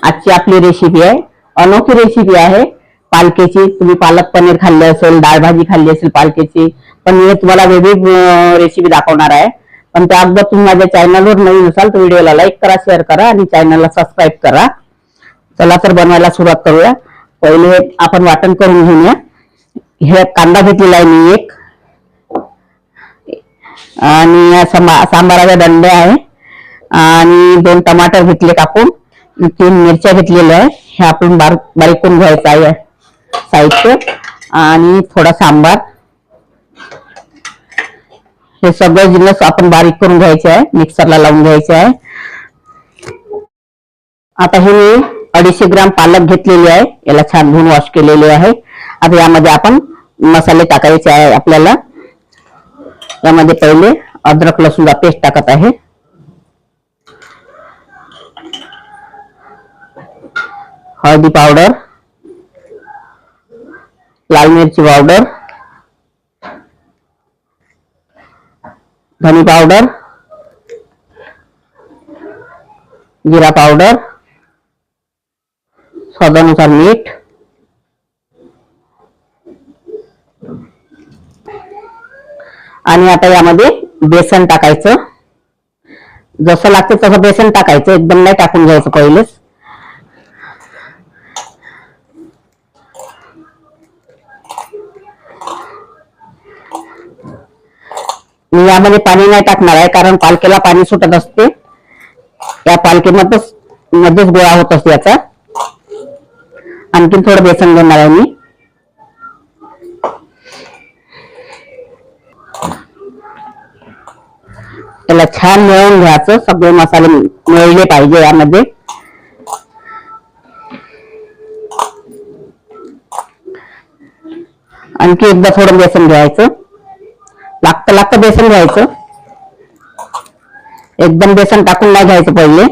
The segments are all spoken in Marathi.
आजची आपली रेसिपी आहे, अनोखी रेसिपी आहे पालकेची. तुम्ही पालक पनीर खाल्ले असेल, डाळ भाजी खाल्ली असेल पालकेची, पण मी तुम्हाला वेगळी रेसिपी दाखवणार आहे. पण त्या अगोदर तुम्ही माझ्या चॅनलवर नवीन असाल तर व्हिडिओला लाईक करा, शेअर करा आणि चॅनलला सबस्क्राईब करा. चला तर बनवायला सुरुवात करूया. पहिले आपण वाटण करून घेऊया. हे कांदा घेतलेला आहे मी एक, आणि सांबाराचे दंडे आहे, आणि 2 टमाटर घेतले कापून, 3 मिरच्या घेतलेल्या आहे. हे आपण बारीक करून घ्यायचं आहे साहित्य, आणि थोडा सांबार. हे सगळे जिन्नस आपण बारीक करून घ्यायचे आहे, मिक्सरला लावून घ्यायचे आहे. आता हे मी 250 ग्राम पालक घेतलेली आहे, याला छान धुवून वॉश केलेले आहे. आता यामध्ये आपण मसाले टाकायचे आहे आपल्याला. यामध्ये पहिले अद्रक लसूणचा पेस्ट टाकत आहे, हळदी पावडर, लाल मिरची पावडर, धनी पावडर, जिरा पावडर, स्वादानुसार मीठ, आणि आता यामध्ये बेसन टाकायचं. जसं लागतं तसं बेसन टाकायचं, एकदम नाही टाकून घ्यायचं पहिलेच. मी यामध्ये पाणी नाही टाकणार आहे, कारण पालकेला पाणी सुटत असते. या पालकेमध्येच गोळा होत असते याचा. आणखीन थोडं बेसन घेणार आहे मी. त्याला छान मिळवून घ्यायचं, सगळे मसाले मिळले पाहिजे यामध्ये. आणखी एकदा थोडं बेसन घ्यायचं, लागतं बेसन घ्यायचं. एकदम बेसन टाकून नाही घ्यायचं पहिले.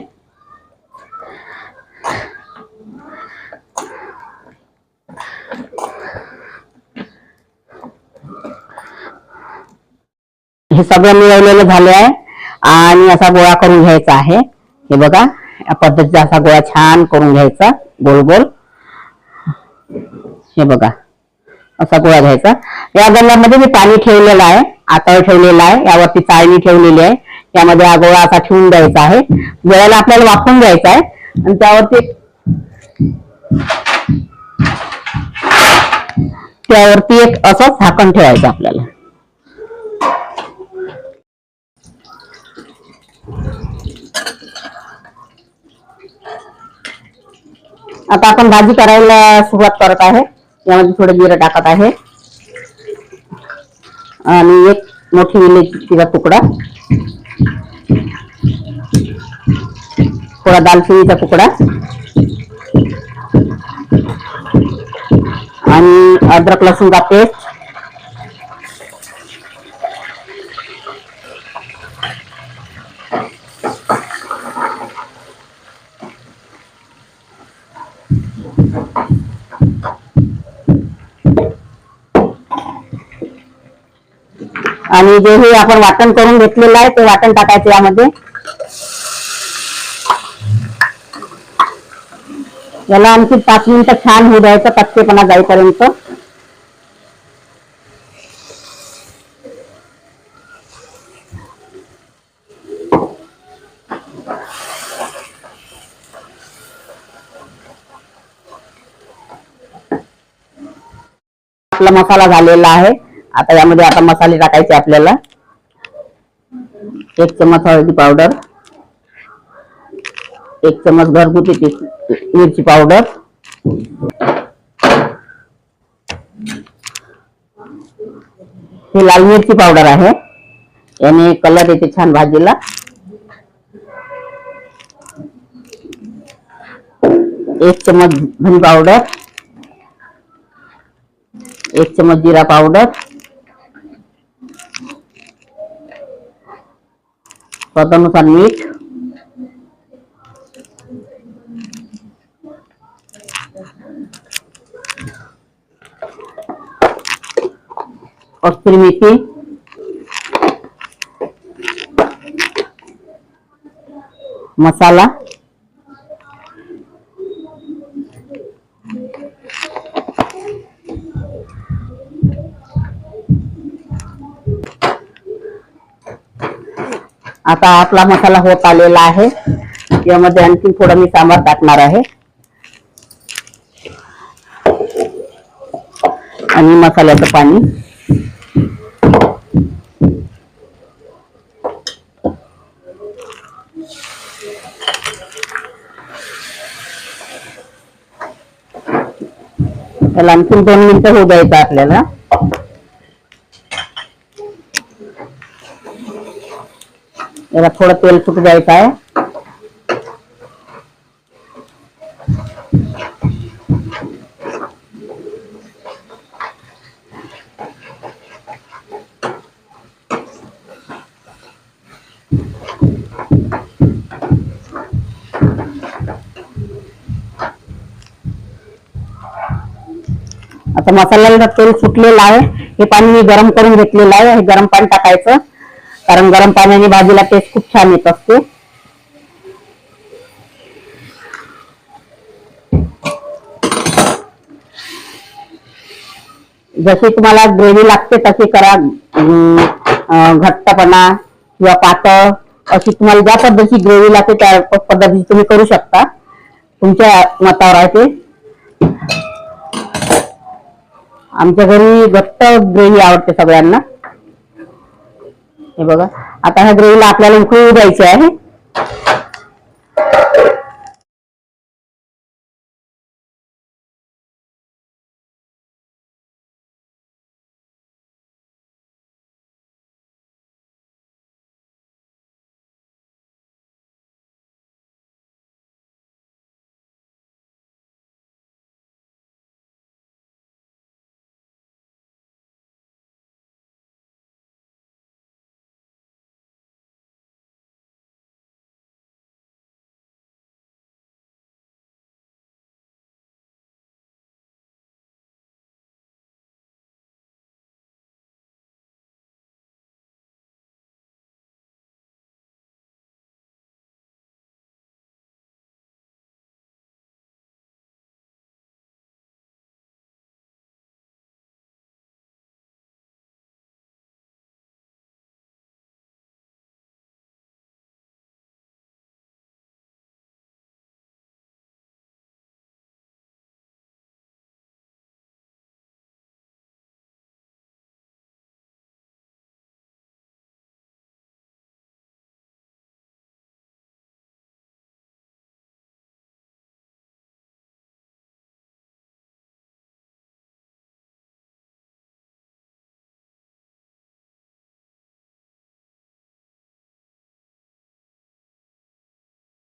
हे सगळं मिळवलेलं झाले आहे, आणि असा गोळा करून घ्यायचा आहे. हे बघा, या पद्धतीचा असा गोळा छान करून घ्यायचा, गोल गोल. हे बघा, असा गोळा घ्यायचा. या गल्ल्यामध्ये मी पाणी ठेवलेलं आहे, आतळ ठेवलेला आहे, यावरती चाळणी ठेवलेली आहे. यामध्ये हा गोळा असा ठेवून द्यायचा आहे. गोळ्याला आपल्याला वाफवून घ्यायचा आहे, आणि त्यावरती एक असं झाकण ठेवायचं आपल्याला. आता आपण भाजी करायला सुरुवात करत आहे. यामध्ये थोडं जिरं टाकत आहे, आणि एक मोठी इलायचीचा तुकडा, थोडा दालचिनीचा तुकडा, आणि अद्रक लसूणचा पेस्ट, आणि जे हे आपण वाटण करून घेतलेलं आहे ते वाटण टाकायचं यामध्ये. याला आणखी 5 मिनिटं छान होऊ द्यायचं, कच्चेपणा जाईपर्यंत. आपला मसाला झालेला आहे. आता यामध्ये आता मसाले टाकायचे आपल्याला. 1 चमच हळदी पावडर, 1 चमच घरगुती मिरची पावडर, ही लाल मिरची पावडर आहे, याने कलर येते छान भाजीला. 1 चमच धनी पावडर, 1 चमच जिरा पावडर, स्वादानुसार मीठ, कस्तुरी मेथी, मसाला, आता आपला मसाला होत आलेला आहे. यामध्ये आणखी थोडं मी सांबार टाकणार आहे आणि मसाल्याचं पाणी. त्याला आणखी 2 मिनिटं होऊ द्यायचं आपल्याला. याला थोडं तेल सुटू द्यायचं आहे. आता मसाल्याला तेल सुटलेलं आहे. हे पाणी मी गरम करून घेतलेलं आहे. हे गरम पाणी टाकायचं, कारण गरम पाण्याने भाजीला टेस्ट खूप छान येत असते. जशी तुम्हाला ग्रेव्ही लागते तशी करा, घट्टपणा किंवा पातळ, अशी तुम्हाला ज्या पद्धतीची ग्रेव्ही लागते त्या पद्धतीची तुम्ही करू शकता. तुमच्या मतावर आहे ते. आमच्या घरी घट्ट ग्रेव्ही आवडते सगळ्यांना. हे बघा, आता ह्या ग्रेव्हीला आपल्याला उकळी द्यायची आहे.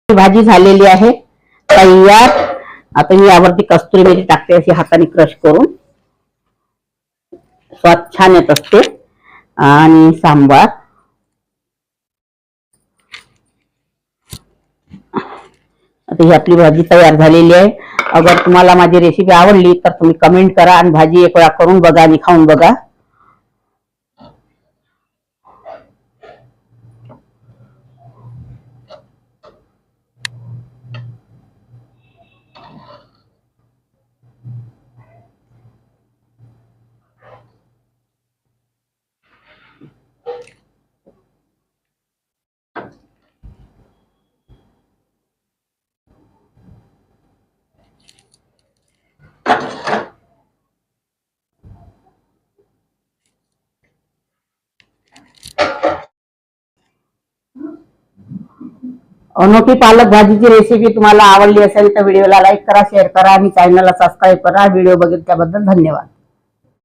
भाजी झालेली आहे तयार. आता मी यावरती कस्तुरी मेथी टाकते, अशी हाताने क्रश करून. स्वाद छान येत असते. आणि सांबार. आता ही आपली भाजी तयार झालेली आहे. अगर तुम्हाला माझी रेसिपी आवडली तर तुम्ही कमेंट करा आणि भाजी एक वेळा करून बघा आणि खाऊन बघा. अनोखी पालक भाजीची रेसिपी तुम्हाला आवडली असेल तर व्हिडिओला लाईक करा, शेअर करा आणि चॅनलला सबस्क्राईब करा. व्हिडिओ बघितल्याबद्दल धन्यवाद.